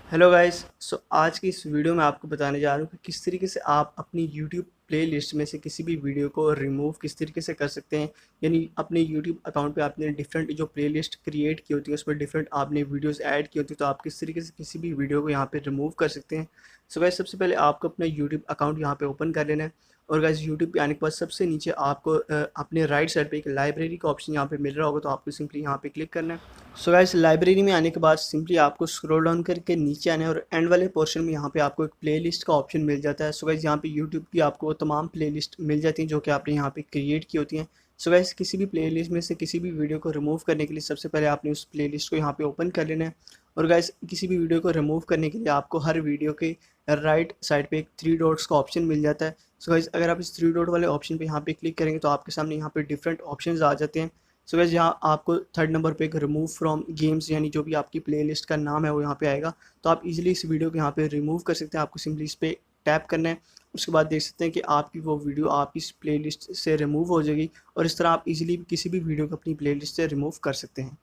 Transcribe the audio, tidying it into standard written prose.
Hello guys. आज की इस वीडियो में आपको बताने जा रहा हूँ कि किस तरीके से आप अपनी यूट्यूब प्लेलिस्ट में से किसी भी वीडियो को रिमूव किस तरीके से कर सकते हैं। यानी अपने यूट्यूब अकाउंट पे आपने डिफरेंट जो प्लेलिस्ट क्रिएट की होती है उसमें डिफरेंट आपने वीडियोस ऐड की होती है, तो आप किस तरीके से किसी भी वीडियो को यहाँ पे रिमूव कर सकते हैं। सो गाइस, सबसे पहले आपको अपना यूट्यूब अकाउंट यहाँ पे ओपन कर लेना है। और गाइस, यूट्यूब पे आने के बाद सबसे नीचे आपको अपने राइट साइड पे एक लाइब्रेरी का ऑप्शन यहाँ पे मिल रहा होगा, तो आपको सिंपली यहाँ पे क्लिक करना है। सो गाइस, लाइब्रेरी में आने के बाद सिंपली आपको स्क्रॉल डाउन करके नीचे आना है और एंड वाले पोर्शन में यहाँ पे आपको एक प्लेलिस्ट का ऑप्शन मिल जाता है। सो गाइस, यहाँ पे यूट्यूब की आपको वो तमाम प्लेलिस्ट मिल जाती हैं जो कि आपने यहाँ पे क्रिएट की होती हैं। सो गाइस, किसी भी प्लेलिस्ट में से किसी भी वीडियो को रिमूव करने के लिए सबसे पहले आपने उस प्लेलिस्ट को यहाँ पे ओपन कर लेना है। और गाइस, किसी भी वीडियो को रिमूव करने के लिए आपको हर वीडियो के राइट साइड पे एक थ्री डॉट्स का ऑप्शन मिल जाता है। सो गाइस, अगर आप इस थ्री डॉट वाले ऑप्शन पे यहाँ पे क्लिक करेंगे तो आपके सामने यहाँ पे डिफरेंट ऑप्शंस आ जाते हैं। सो गाइस, यहाँ आपको थर्ड नंबर पे एक रिमूव फ्रॉम गेम्स यानी जो भी आपकी प्लेलिस्ट का नाम है वो यहाँ पे आएगा, तो आप इजीली इस वीडियो को यहाँ पे रिमूव कर सकते हैं। आपको सिंपली इस पर टैप करना है। उसके बाद देख सकते हैं कि आपकी वो वीडियो आपकी इस प्लेलिस्ट से रिमूव हो जाएगी और इस तरह आप इजीली किसी भी वीडियो को अपनी प्लेलिस्ट से रिमूव कर सकते हैं।